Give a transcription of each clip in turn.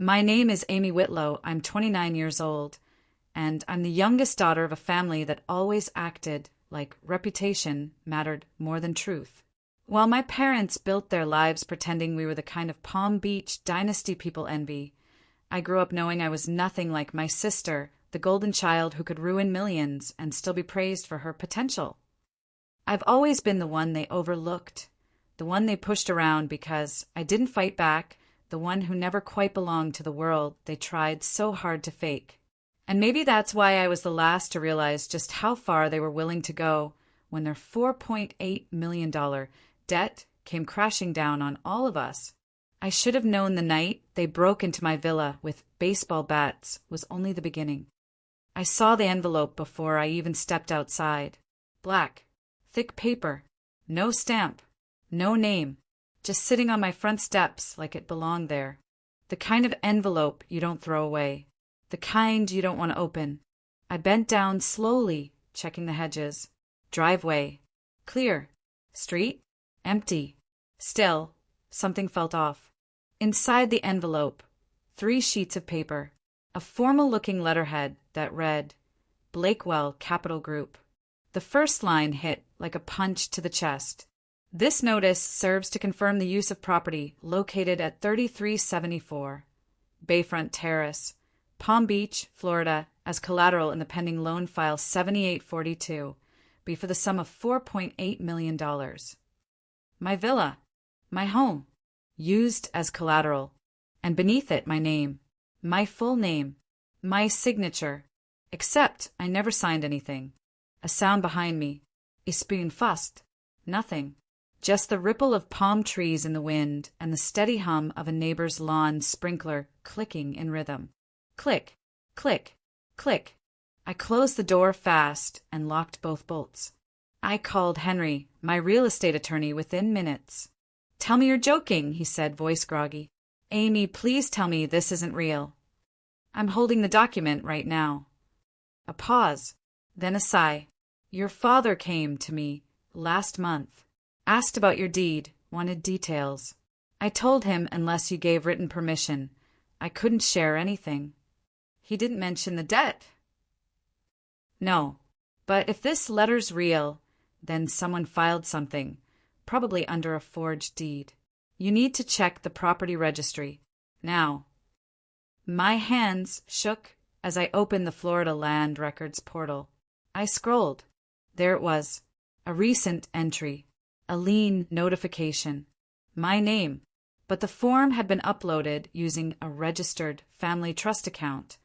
My name is Amy Whitlow. I'm 29 years old, and I'm the youngest daughter of a family that always acted like reputation mattered more than truth. While my parents built their lives pretending we were the kind of Palm Beach dynasty people envy, I grew up knowing I was nothing like my sister, the golden child who could ruin millions and still be praised for her potential. I've always been the one they overlooked, the one they pushed around because I didn't fight back, the one who never quite belonged to the world they tried so hard to fake. And maybe that's why I was the last to realize just how far they were willing to go when their $4.8 million debt came crashing down on all of us. I should have known the night they broke into my villa with baseball bats was only the beginning. I saw the envelope before I even stepped outside. Black, thick paper, no stamp, no name, just sitting on my front steps like it belonged there. The kind of envelope you don't throw away. The kind you don't want to open. I bent down slowly, checking the hedges. Driveway. Clear. Street. Empty. Still, something felt off. Inside the envelope, 3 sheets of paper. A formal-looking letterhead that read, Blakewell Capital Group. The first line hit like a punch to the chest. This notice serves to confirm the use of property located at 3374 Bayfront Terrace, Palm Beach, Florida, as collateral in the pending loan file 7842, be for the sum of $4.8 million. My villa, my home, used as collateral, and beneath it my name, my full name, my signature, except I never signed anything. A sound behind me. Ich bin fast. Nothing. Just the ripple of palm trees in the wind and the steady hum of a neighbor's lawn sprinkler clicking in rhythm. Click, click, click. I closed the door fast and locked both bolts. I called Henry, my real estate attorney, within minutes. Tell me you're joking, he said, voice groggy. Amy, please tell me this isn't real. I'm holding the document right now. A pause, then a sigh. Your father came to me last month. Asked about your deed, wanted details. I told him unless you gave written permission, I couldn't share anything. He didn't mention the debt. No, but if this letter's real, then someone filed something, probably under a forged deed. You need to check the property registry. Now. My hands shook as I opened the Florida Land Records portal. I scrolled. There it was, a recent entry. A lien notification. My name, but the form had been uploaded using a registered family trust account,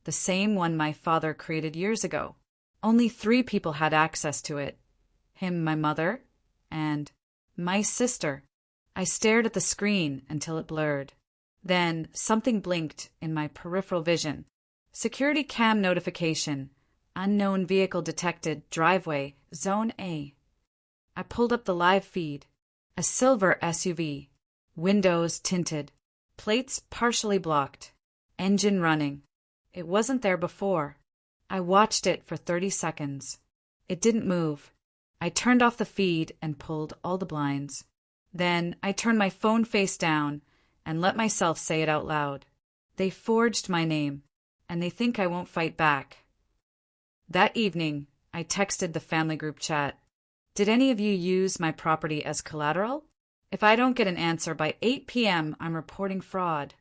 the same one my father created years ago. Only 3 people had access to it. Him, my mother, and my sister. I stared at the screen until it blurred. Then something blinked in my peripheral vision. Security cam notification. Unknown vehicle detected. Driveway. Zone A. I pulled up the live feed. A silver SUV. Windows tinted. Plates partially blocked. Engine running. It wasn't there before. I watched it for 30 seconds. It didn't move. I turned off the feed and pulled all the blinds. Then I turned my phone face down and let myself say it out loud. They forged my name, and they think I won't fight back. That evening, I texted the family group chat. Did any of you use my property as collateral? If I don't get an answer by 8 p.m., I'm reporting fraud.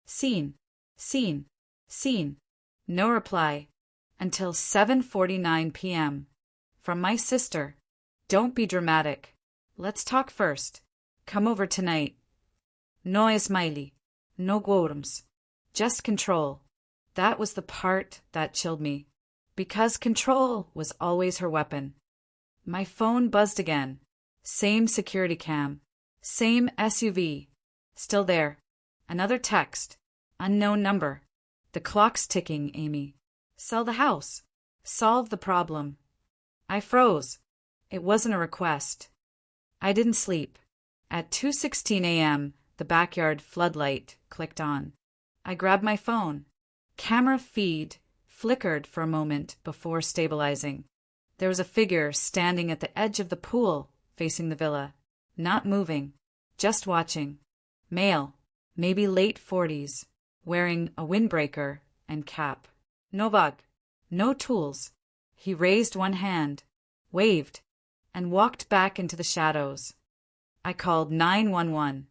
Seen. Seen. Seen. No reply. Until 7:49 p.m. From my sister. Don't be dramatic. Let's talk first. Come over tonight. No smiley. No quorums. Just control. That was the part that chilled me. Because control was always her weapon. My phone buzzed again. Same security cam. Same SUV. Still there. Another text. Unknown number. The clock's ticking, Amy. Sell the house. Solve the problem. I froze. It wasn't a request. I didn't sleep. At 2:16 a.m., the backyard floodlight clicked on. I grabbed my phone. Camera feed flickered for a moment before stabilizing. There was a figure standing at the edge of the pool, facing the villa. Not moving. Just watching. Male. Maybe late 40s. wearing a windbreaker and cap. Novak, no tools. He raised one hand, waved, and walked back into the shadows. I called 911.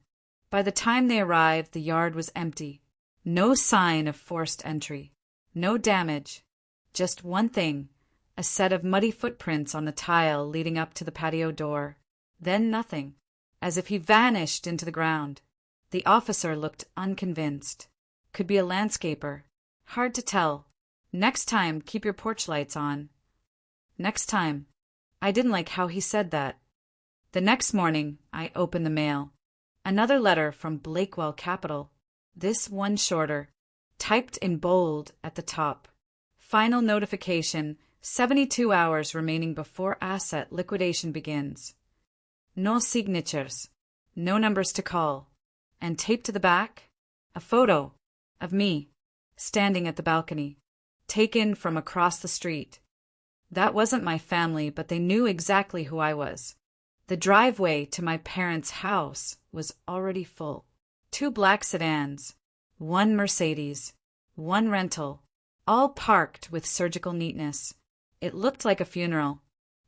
By the time they arrived, the yard was empty. No sign of forced entry. No damage. Just one thing, a set of muddy footprints on the tile leading up to the patio door. Then nothing, as if he vanished into the ground. The officer looked unconvinced. Could be a landscaper. Hard to tell. Next time, keep your porch lights on. Next time. I didn't like how he said that. The next morning, I opened the mail. Another letter from Blakewell Capital. This one shorter, typed in bold at the top. Final notification, 72 hours remaining before asset liquidation begins. No signatures, no numbers to call. And taped to the back, a photo of me, standing at the balcony, taken from across the street. That wasn't my family, but they knew exactly who I was. The driveway to my parents' house was already full. 2 black sedans, 1 Mercedes, 1 rental, all parked with surgical neatness. It looked like a funeral.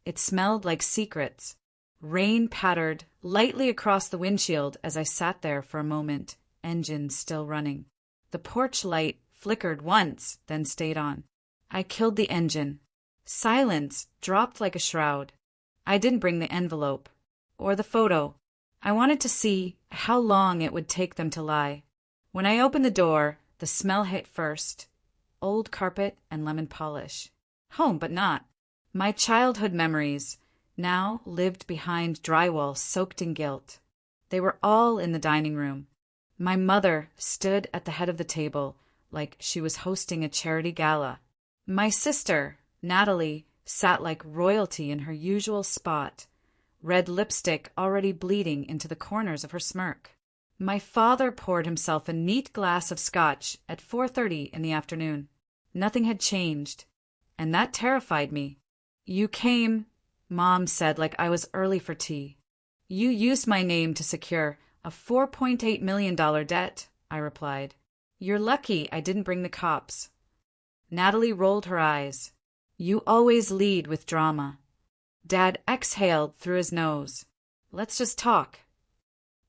It smelled like secrets. Rain pattered lightly across the windshield as I sat there for a moment, engine still running. The porch light flickered once, then stayed on. I killed the engine. Silence dropped like a shroud. I didn't bring the envelope or the photo. I wanted to see how long it would take them to lie. When I opened the door, the smell hit first. Old carpet and lemon polish. Home, but not. My childhood memories now lived behind drywall soaked in guilt. They were all in the dining room. My mother stood at the head of the table like she was hosting a charity gala. My sister, Natalie, sat like royalty in her usual spot, red lipstick already bleeding into the corners of her smirk. My father poured himself a neat glass of scotch at 4:30 in the afternoon. Nothing had changed, and that terrified me. You came, Mom said like I was early for tea. You used my name to secure a $4.8 million debt, I replied. You're lucky I didn't bring the cops. Natalie rolled her eyes. You always lead with drama. Dad exhaled through his nose. Let's just talk.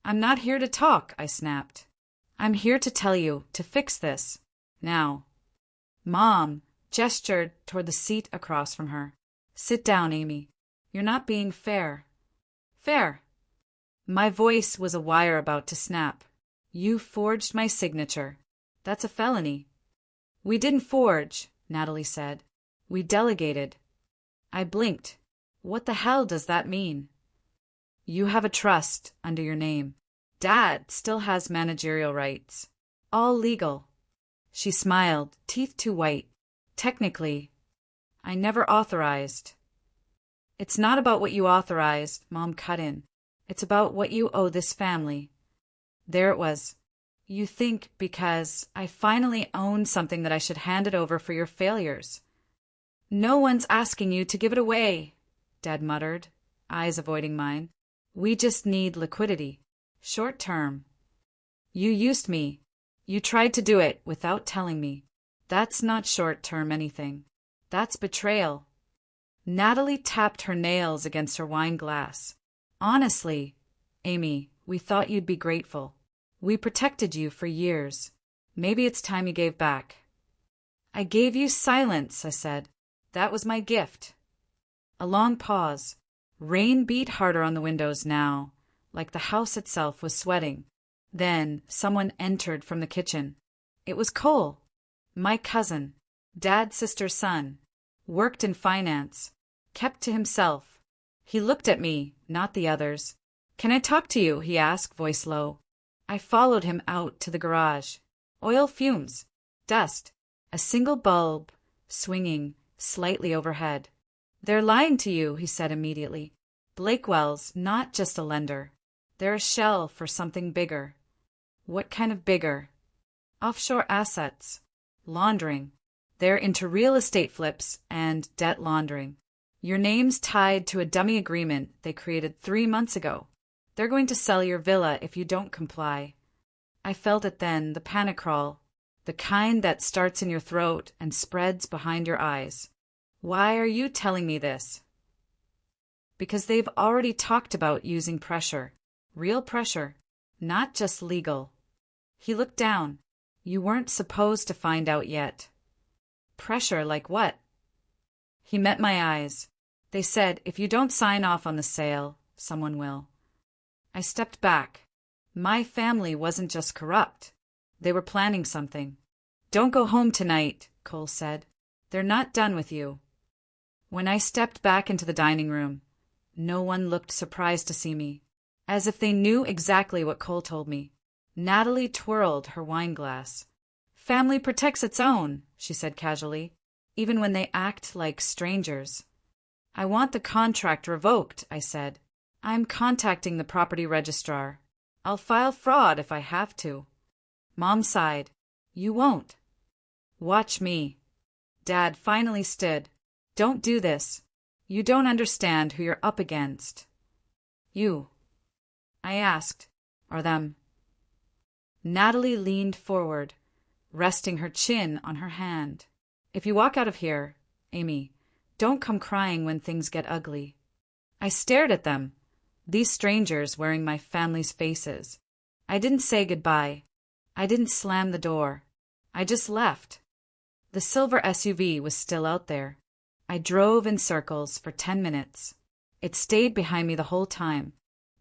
I'm not here to talk, I snapped. I'm here to tell you to fix this. Now. Mom gestured toward the seat across from her. Sit down, Amy. You're not being fair. Fair. My voice was a wire about to snap. You forged my signature. That's a felony. We didn't forge, Natalie said. We delegated. I blinked. What the hell does that mean? You have a trust under your name. Dad still has managerial rights. All legal. She smiled, teeth too white. Technically, I never authorized. It's not about what you authorized, Mom cut in. It's about what you owe this family. There it was. You think because I finally own something that I should hand it over for your failures. No one's asking you to give it away, Dad muttered, eyes avoiding mine. We just need liquidity. Short term. You used me. You tried to do it without telling me. That's not short term anything. That's betrayal. Natalie tapped her nails against her wine glass. Honestly, Amy, we thought you'd be grateful. We protected you for years. Maybe it's time you gave back. I gave you silence, I said. That was my gift. A long pause. Rain beat harder on the windows now, like the house itself was sweating. Then someone entered from the kitchen. It was Cole, my cousin, Dad's sister's son. Worked in finance. Kept to himself. He looked at me, not the others. Can I talk to you? He asked, voice low. I followed him out to the garage. Oil fumes. Dust. A single bulb, swinging slightly overhead. They're lying to you, he said immediately. Blakewell's not just a lender. They're a shell for something bigger. What kind of bigger? Offshore assets. Laundering. They're into real estate flips and debt laundering. Your name's tied to a dummy agreement they created 3 months ago. They're going to sell your villa if you don't comply. I felt it then, the panic crawl. The kind that starts in your throat and spreads behind your eyes. Why are you telling me this? Because they've already talked about using pressure. Real pressure, not just legal. He looked down. You weren't supposed to find out yet. Pressure like what? He met my eyes. They said, if you don't sign off on the sale, someone will. I stepped back. My family wasn't just corrupt. They were planning something. Don't go home tonight, Cole said. They're not done with you. When I stepped back into the dining room, no one looked surprised to see me, as if they knew exactly what Cole told me. Natalie twirled her wine glass. Family protects its own, she said casually, even when they act like strangers. I want the contract revoked, I said. I'm contacting the property registrar. I'll file fraud if I have to. Mom sighed. You won't. Watch me. Dad finally stood. Don't do this. You don't understand who you're up against. You. I asked. Or them? Natalie leaned forward, resting her chin on her hand. If you walk out of here, Amy, don't come crying when things get ugly. I stared at them, these strangers wearing my family's faces. I didn't say goodbye. I didn't slam the door. I just left. The silver SUV was still out there. I drove in circles for 10 minutes. It stayed behind me the whole time.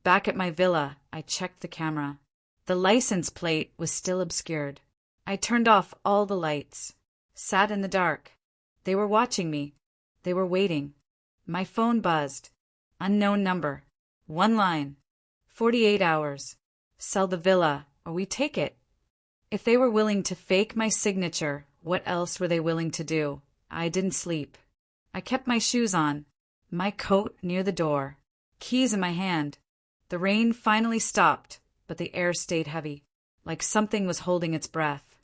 Back at my villa, I checked the camera. The license plate was still obscured. I turned off all the lights. Sat in the dark. They were watching me. They were waiting. My phone buzzed. Unknown number. One line. 48 hours. Sell the villa, or we take it. If they were willing to fake my signature, what else were they willing to do? I didn't sleep. I kept my shoes on, my coat near the door, keys in my hand. The rain finally stopped, but the air stayed heavy, like something was holding its breath.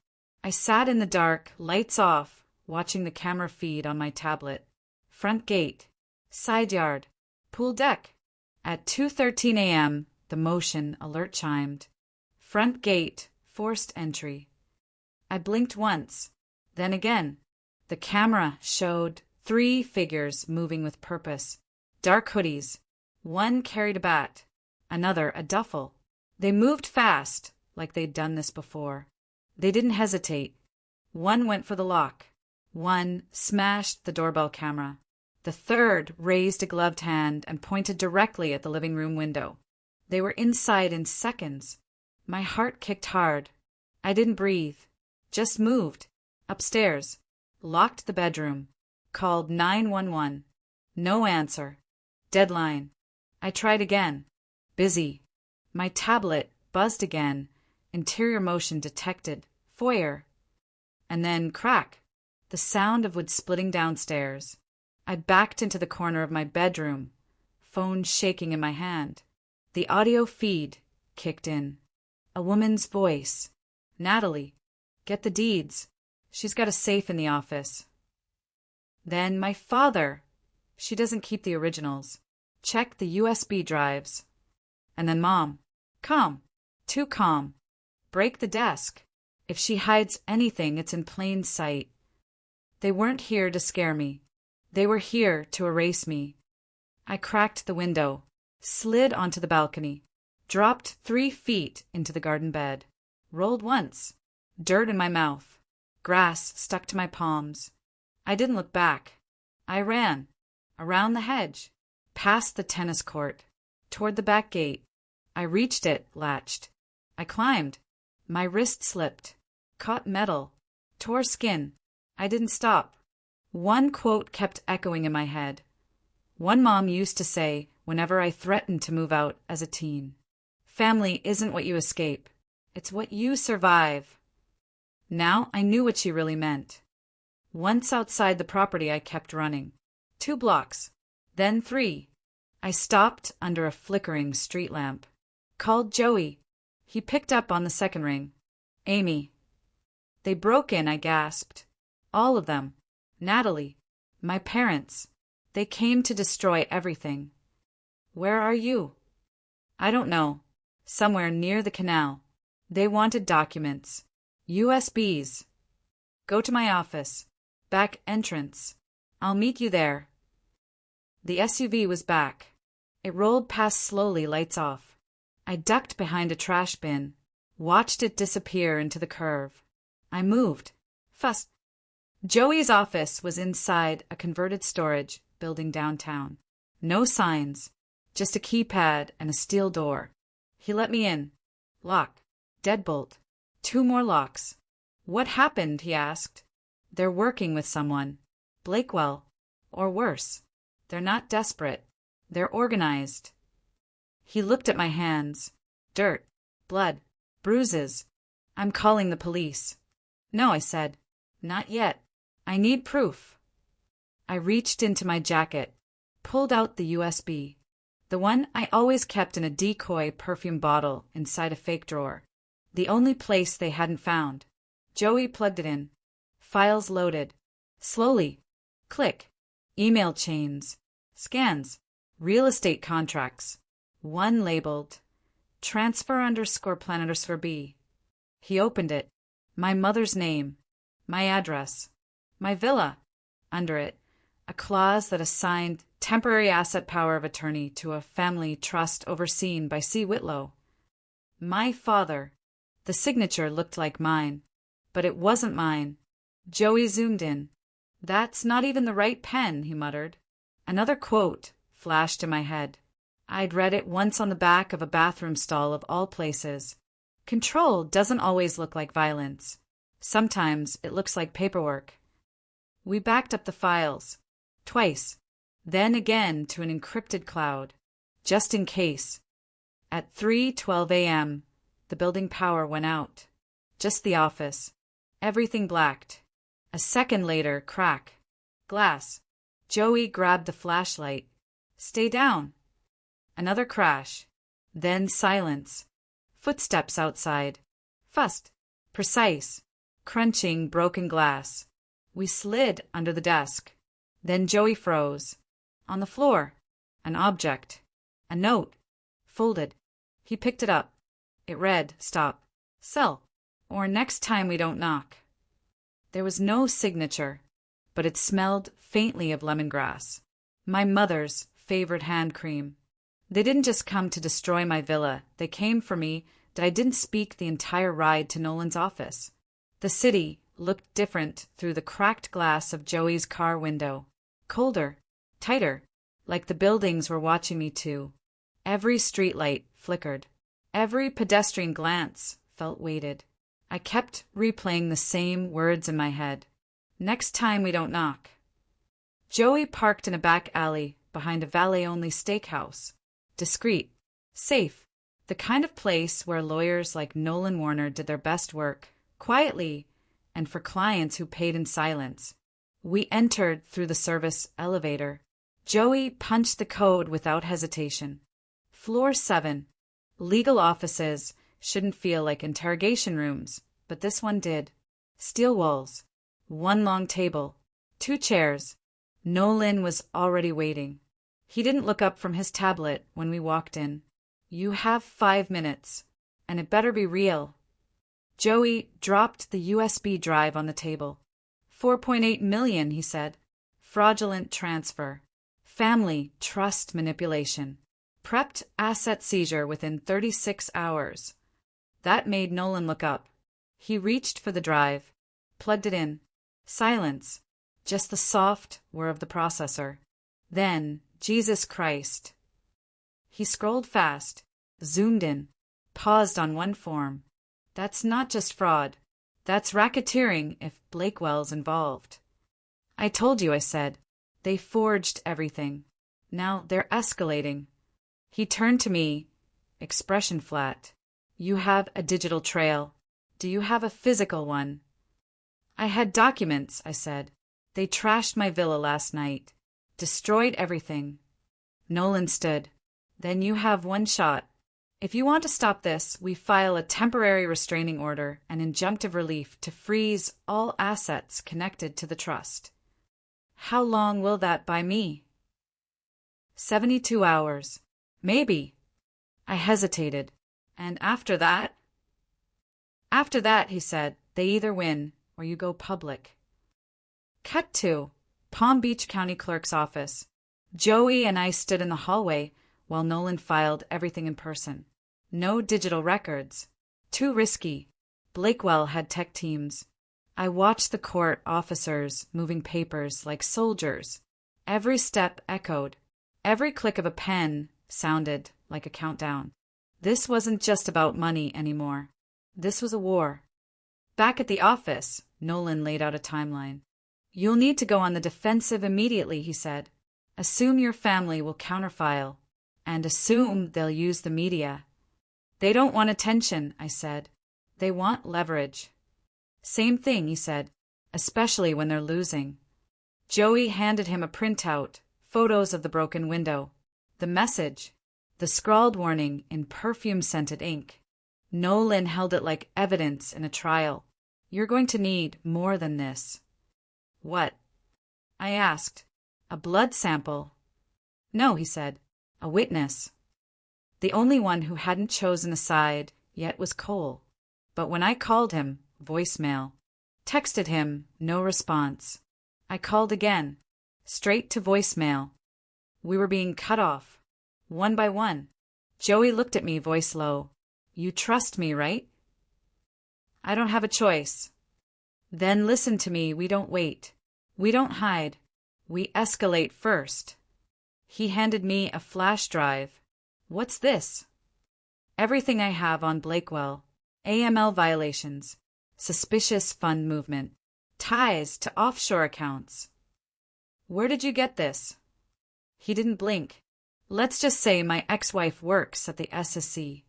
I sat in the dark, lights off, watching the camera feed on my tablet. Front gate, side yard, pool deck. At 2:13 a.m., the motion alert chimed. Front gate, forced entry. I blinked once, then again. The camera showed 3 figures moving with purpose. Dark hoodies. One carried a bat, another a duffel. They moved fast, like they'd done this before. They didn't hesitate. One went for the lock. One smashed the doorbell camera. The third raised a gloved hand and pointed directly at the living room window. They were inside in seconds. My heart kicked hard. I didn't breathe. Just moved. Upstairs. Locked the bedroom. Called 911. No answer. Deadline. I tried again. Busy. My tablet buzzed again. Interior motion detected. Foyer. And then crack. The sound of wood splitting downstairs. I backed into the corner of my bedroom, phone shaking in my hand. The audio feed kicked in. A woman's voice. Natalie, get the deeds. She's got a safe in the office. Then my father. She doesn't keep the originals. Check the USB drives. And then Mom. Calm. Too calm. Break the desk. If she hides anything, it's in plain sight. They weren't here to scare me. They were here to erase me. I cracked the window, slid onto the balcony, dropped 3 feet into the garden bed, rolled once, dirt in my mouth, grass stuck to my palms. I didn't look back. I ran, around the hedge, past the tennis court, toward the back gate. I reached it, latched. I climbed. My wrist slipped, caught metal, tore skin. I didn't stop. One quote kept echoing in my head. One mom used to say whenever I threatened to move out as a teen, family isn't what you escape, it's what you survive. Now I knew what she really meant. Once outside the property, I kept running. 2 blocks, then 3. I stopped under a flickering street lamp. Called Joey. He picked up on the second ring. Amy. They broke in, I gasped. All of them. Natalie. My parents. They came to destroy everything. Where are you? I don't know. Somewhere near the canal. They wanted documents. USBs. Go to my office. Back entrance. I'll meet you there. The SUV was back. It rolled past slowly, lights off. I ducked behind a trash bin, watched it disappear into the curve. I moved. Fussed. Joey's office was inside a converted storage building downtown. No signs, just a keypad and a steel door. He let me in. Lock. Deadbolt. 2 more locks. What happened? He asked. They're working with someone. Blakewell. Or worse. They're not desperate. They're organized. He looked at my hands. Dirt. Blood. Bruises. I'm calling the police. No, I said. Not yet. I need proof. I reached into my jacket, pulled out the USB, the one I always kept in a decoy perfume bottle inside a fake drawer, the only place they hadn't found. Joey plugged it in. Files loaded. Slowly. Click. Email chains. Scans. Real estate contracts. One labeled transfer_plan_B. He opened it. My mother's name. My address. My villa. Under it, a clause that assigned temporary asset power of attorney to a family trust overseen by C. Whitlow. My father. The signature looked like mine, but it wasn't mine. Joey zoomed in. That's not even the right pen, he muttered. Another quote flashed in my head. I'd read it once on the back of a bathroom stall of all places. Control doesn't always look like violence. Sometimes it looks like paperwork. We backed up the files. Twice. Then again to an encrypted cloud. Just in case. At 3:12 a.m., the building power went out. Just the office. Everything blacked. A second later, crack. Glass. Joey grabbed the flashlight. Stay down. Another crash. Then silence. Footsteps outside. Fussed. Precise. Crunching broken glass. We slid under the desk. Then Joey froze. On the floor. An object. A note. Folded. He picked it up. It read, "Stop. Sell. Or next time we don't knock." There was no signature, but it smelled faintly of lemongrass. My mother's favorite hand cream. They didn't just come to destroy my villa. They came for me that I didn't speak the entire ride to Nolan's office. The city looked different through the cracked glass of Joey's car window. Colder. Tighter. Like the buildings were watching me too. Every streetlight flickered. Every pedestrian glance felt weighted. I kept replaying the same words in my head. Next time we don't knock. Joey parked in a back alley behind a valet-only steakhouse. Discreet. Safe. The kind of place where lawyers like Nolan Warner did their best work. Quietly, and for clients who paid in silence. We entered through the service elevator. Joey punched the code without hesitation. Floor 7. Legal offices shouldn't feel like interrogation rooms, but this one did. Steel walls. 1 long table. 2 chairs. Nolan was already waiting. He didn't look up from his tablet when we walked in. You have 5 minutes, and it better be real. Joey dropped the USB drive on the table. 4.8 million, he said. Fraudulent transfer. Family trust manipulation. Prepped asset seizure within 36 hours. That made Nolan look up. He reached for the drive, plugged it in. Silence. Just the soft whir of the processor. Then, Jesus Christ. He scrolled fast, zoomed in, paused on one form. That's not just fraud. That's racketeering if Blakewell's involved. I told you, I said. They forged everything. Now they're escalating. He turned to me, expression flat. You have a digital trail. Do you have a physical one? I had documents, I said. They trashed my villa last night. Destroyed everything. Nolan stood. Then you have one shot. If you want to stop this, we file a temporary restraining order and injunctive relief to freeze all assets connected to the trust. How long will that buy me? 72 hours. Maybe. I hesitated. And after that? After that, he said, They either win or you go public. Cut to Palm Beach County Clerk's office. Joey and I stood in the hallway while Nolan filed everything in person. No digital records. Too risky. Blakewell had tech teams. I watched the court officers moving papers like soldiers. Every step echoed. Every click of a pen sounded like a countdown. This wasn't just about money anymore. This was a war. Back at the office, Nolan laid out a timeline. You'll need to go on the defensive immediately, he said. Assume your family will counterfile, and assume they'll use the media. They don't want attention, I said. They want leverage. Same thing, he said, especially when they're losing. Joey handed him a printout, photos of the broken window, the message, the scrawled warning in perfume-scented ink. Nolan held it like evidence in a trial. You're going to need more than this. What? I asked. A blood sample? No, he said. A witness. The only one who hadn't chosen a side yet was Cole. But when I called him, voicemail. Texted him, no response. I called again, straight to voicemail. We were being cut off, one by one. Joey looked at me, voice low. You trust me, right? I don't have a choice. Then listen to me, we don't wait. We don't hide. We escalate first. He handed me a flash drive. What's this? Everything I have on Blakewell. AML violations. Suspicious fund movement. Ties to offshore accounts. Where did you get this? He didn't blink. Let's just say my ex-wife works at the SSC.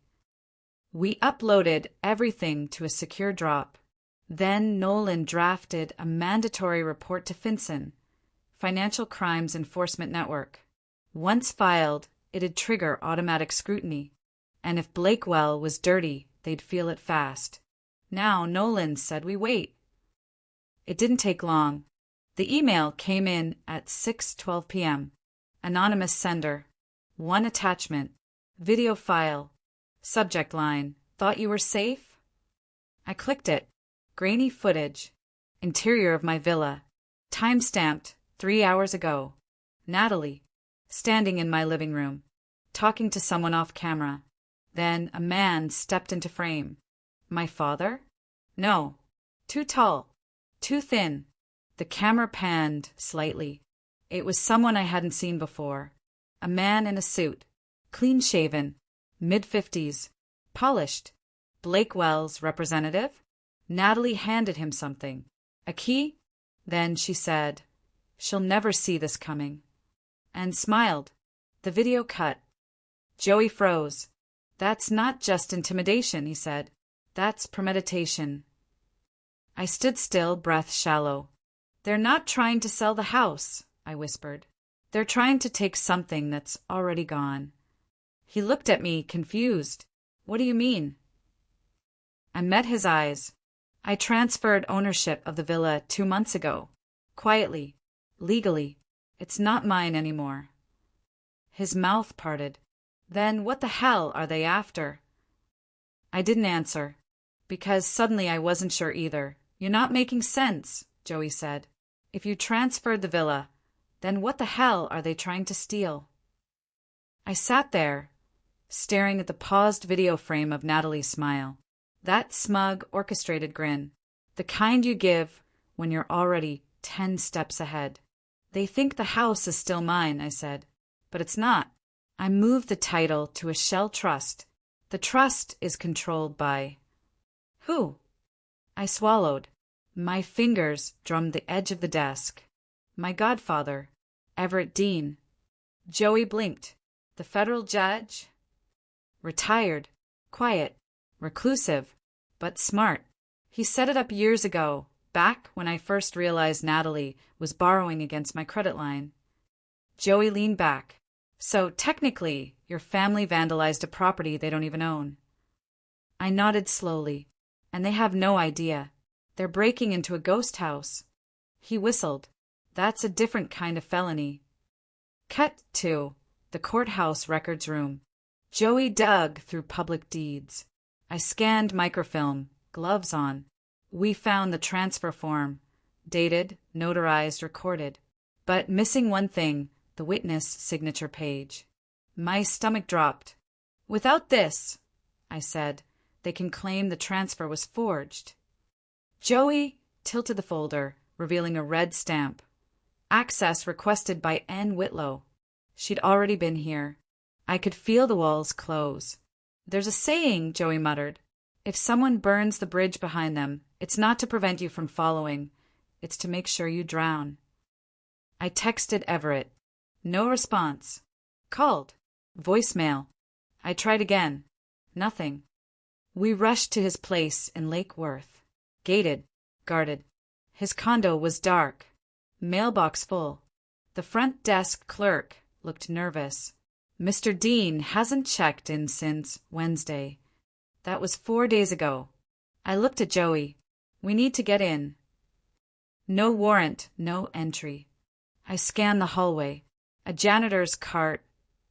We uploaded everything to a secure drop. Then Nolan drafted a mandatory report to FinCEN, Financial Crimes Enforcement Network. Once filed, it'd trigger automatic scrutiny. And if Blakewell was dirty, they'd feel it fast. Now Nolan said we wait. It didn't take long. The email came in at 6:12 p.m. Anonymous sender. One attachment. Video file. Subject line. Thought you were safe? I clicked it. Grainy footage. Interior of my villa. Time-stamped 3 hours ago. Natalie. Standing in my living room. Talking to someone off camera. Then a man stepped into frame. My father? No. Too tall. Too thin. The camera panned slightly. It was someone I hadn't seen before. A man in a suit. Clean-shaven. Mid-50s. Polished. Blakewell's representative? Natalie handed him something. A key? Then she said, "She'll never see this coming." And smiled. The video cut. Joey froze. That's not just intimidation, he said. That's premeditation. I stood still, breath shallow. They're not trying to sell the house, I whispered. They're trying to take something that's already gone. He looked at me, confused. What do you mean? I met his eyes. I transferred ownership of the villa 2 months ago. Quietly. Legally. It's not mine anymore. His mouth parted. Then what the hell are they after? I didn't answer, because suddenly I wasn't sure either. You're not making sense, Joey said. If you transferred the villa, then what the hell are they trying to steal? I sat there, staring at the paused video frame of Natalie's smile. That smug, orchestrated grin. The kind you give when you're already 10 steps ahead. They think the house is still mine, I said. But it's not. I moved the title to a shell trust. The trust is controlled by... Who? I swallowed. My fingers drummed the edge of the desk. My godfather, Everett Dean. Joey blinked. The federal judge? Retired. Quiet. Reclusive. But smart. He set it up years ago, back when I first realized Natalie was borrowing against my credit line. Joey leaned back. So, technically, your family vandalized a property they don't even own. I nodded slowly. And they have no idea. They're breaking into a ghost house. He whistled. That's a different kind of felony. Cut to the courthouse records room. Joey dug through public deeds. I scanned microfilm, gloves on. We found the transfer form, dated, notarized, recorded, but missing one thing, the witness signature page. My stomach dropped. Without this, I said, they can claim the transfer was forged. Joey tilted the folder, revealing a red stamp. Access requested by N. Whitlow. She'd already been here. I could feel the walls close. There's a saying, Joey muttered. If someone burns the bridge behind them, it's not to prevent you from following. It's to make sure you drown. I texted Everett. No response. Called. Voicemail. I tried again. Nothing. We rushed to his place in Lake Worth. Gated. Guarded. His condo was dark. Mailbox full. The front desk clerk looked nervous. Mr. Dean hasn't checked in since Wednesday. That was 4 days ago. I looked at Joey. We need to get in. No warrant, no entry. I scanned the hallway. A janitor's cart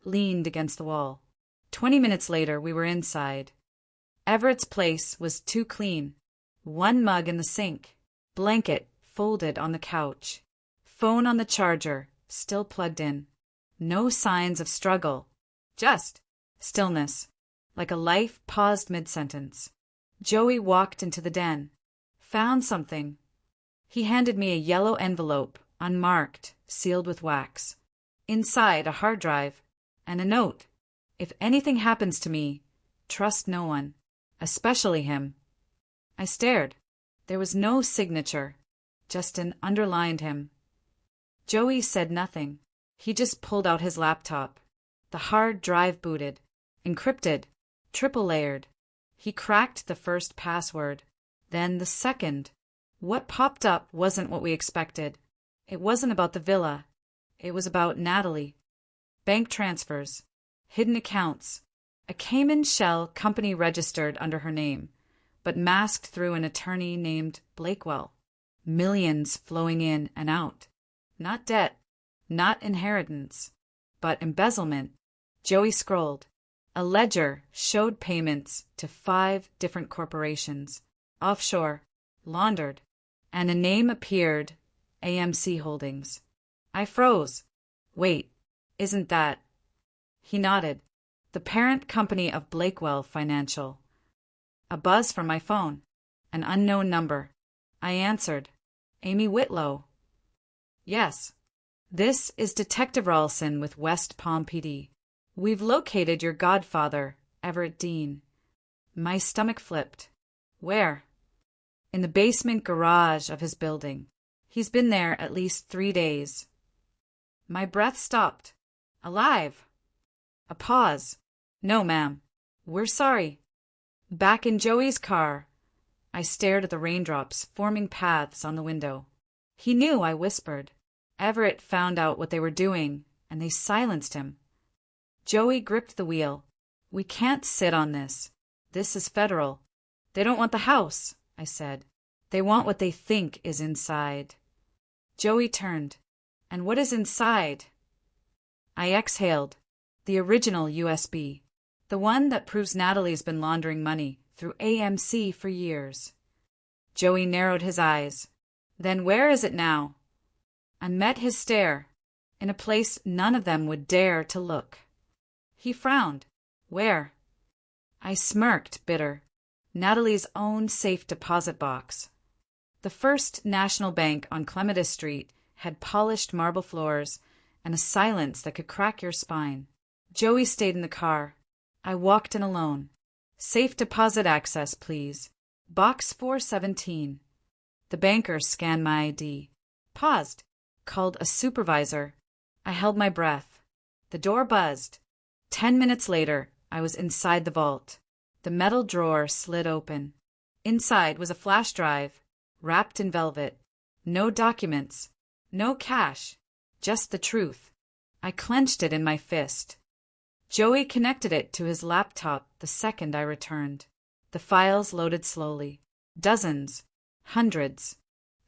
leaned against the wall. 20 minutes later, we were inside. Everett's place was too clean. One mug in the sink. Blanket folded on the couch. Phone on the charger, still plugged in. No signs of struggle. Just stillness, like a life paused mid-sentence. Joey walked into the den. Found something. He handed me a yellow envelope, unmarked, sealed with wax. Inside, a hard drive and a note. If anything happens to me, trust no one, especially him. I stared. There was no signature, just an underlined him. Joey said nothing. He just pulled out his laptop. The hard drive booted, encrypted, triple-layered. He cracked the first password, then the second. What popped up wasn't what we expected. It wasn't about the villa. It was about Natalie. Bank transfers, hidden accounts, a Cayman shell company registered under her name, but masked through an attorney named Blakewell. Millions flowing in and out. Not debt, not inheritance, but embezzlement. Joey scrolled. A ledger showed payments to 5 different corporations, offshore, laundered, and a name appeared, AMC Holdings. I froze. Wait, isn't that? He nodded. The parent company of Blakewell Financial. A buzz from my phone. An unknown number. I answered. Amy Whitlow. Yes. This is Detective Rawlson with West Palm PD. We've located your godfather, Everett Dean. My stomach flipped. Where? In the basement garage of his building. He's been there at least 3 days. My breath stopped. Alive. A pause. No, ma'am. We're sorry. Back in Joey's car. I stared at the raindrops forming paths on the window. He knew, I whispered. Everett found out what they were doing, and they silenced him. Joey gripped the wheel. We can't sit on this. This is federal. They don't want the house, I said. They want what they think is inside. Joey turned. And what is inside? I exhaled. The original USB. The one that proves Natalie's been laundering money through AMC for years. Joey narrowed his eyes. Then where is it now? I met his stare, in a place none of them would dare to look. He frowned. Where? I smirked, bitter. Natalie's own safe deposit box. The First National Bank on Clematis Street had polished marble floors and a silence that could crack your spine. Joey stayed in the car. I walked in alone. Safe deposit access, please. Box 417. The banker scanned my ID. Paused. Called a supervisor. I held my breath. The door buzzed. 10 minutes later, I was inside the vault. The metal drawer slid open. Inside was a flash drive, wrapped in velvet. No documents. No cash. Just the truth. I clenched it in my fist. Joey connected it to his laptop the second I returned. The files loaded slowly. Dozens. Hundreds.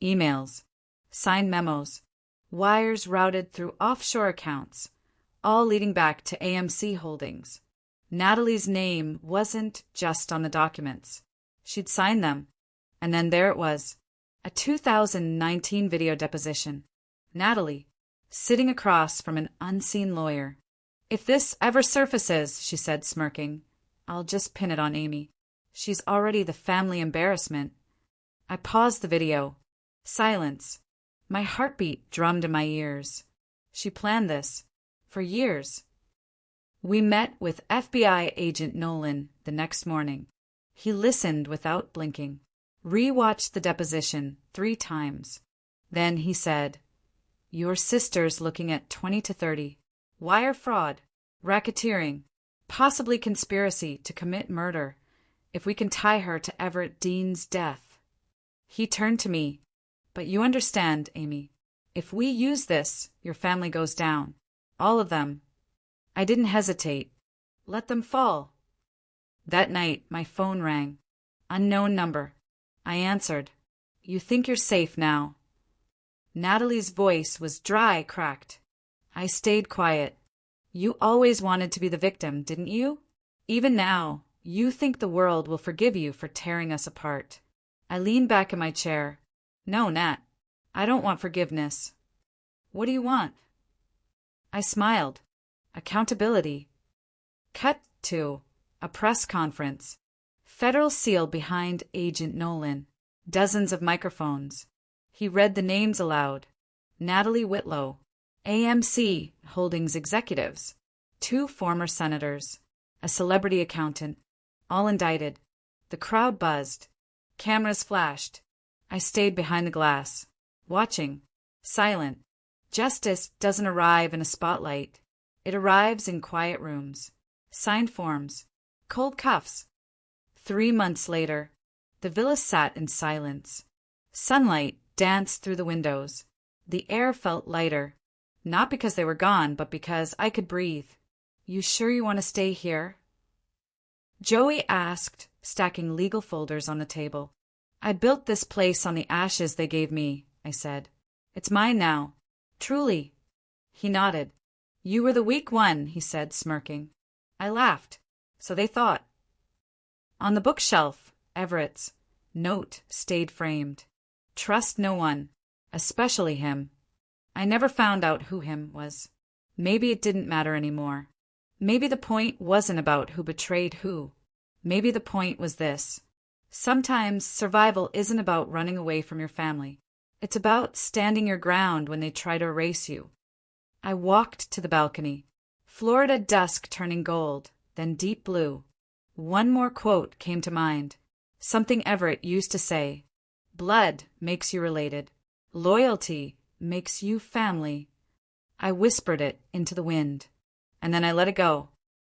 Emails. Signed memos. Wires routed through offshore accounts, all leading back to AMC Holdings. Natalie's name wasn't just on the documents. She'd signed them. And then there it was, a 2019 video deposition. Natalie, sitting across from an unseen lawyer. "If this ever surfaces," she said, smirking, "I'll just pin it on Amy. She's already the family embarrassment." I paused the video. Silence. My heartbeat drummed in my ears. She planned this. For years. We met with FBI agent Nolan the next morning. He listened without blinking. Re-watched the deposition 3 times. Then he said, "Your sister's looking at 20 to 30. Wire fraud, racketeering, possibly conspiracy to commit murder, if we can tie her to Everett Dean's death." He turned to me. "But you understand, Amy. If we use this, your family goes down. All of them." I didn't hesitate. Let them fall. That night, my phone rang. Unknown number. I answered. "You think you're safe now?" Natalie's voice was dry, cracked. I stayed quiet. "You always wanted to be the victim, didn't you? Even now, you think the world will forgive you for tearing us apart." I leaned back in my chair. "No, Nat. I don't want forgiveness." "What do you want?" I smiled. "Accountability." Cut to a press conference. Federal seal behind Agent Nolan. Dozens of microphones. He read the names aloud. Natalie Whitlow, AMC Holdings executives, 2 former senators, a celebrity accountant, all indicted. The crowd buzzed. Cameras flashed. I stayed behind the glass, watching, silent. Justice doesn't arrive in a spotlight. It arrives in quiet rooms. Signed forms. Cold cuffs. 3 months later, the villa sat in silence. Sunlight danced through the windows. The air felt lighter, not because they were gone, but because I could breathe. "You sure you want to stay here?" Joey asked, stacking legal folders on the table. "I built this place on the ashes they gave me," I said. "It's mine now. Truly." He nodded. "You were the weak one," he said, smirking. I laughed. "So they thought." On the bookshelf, Everett's note stayed framed. "Trust no one, especially him." I never found out who him was. Maybe it didn't matter anymore. Maybe the point wasn't about who betrayed who. Maybe the point was this. Sometimes survival isn't about running away from your family. It's about standing your ground when they try to erase you. I walked to the balcony. Florida dusk turning gold, then deep blue. One more quote came to mind. Something Everett used to say. "Blood makes you related. Loyalty makes you family." I whispered it into the wind, and then I let it go.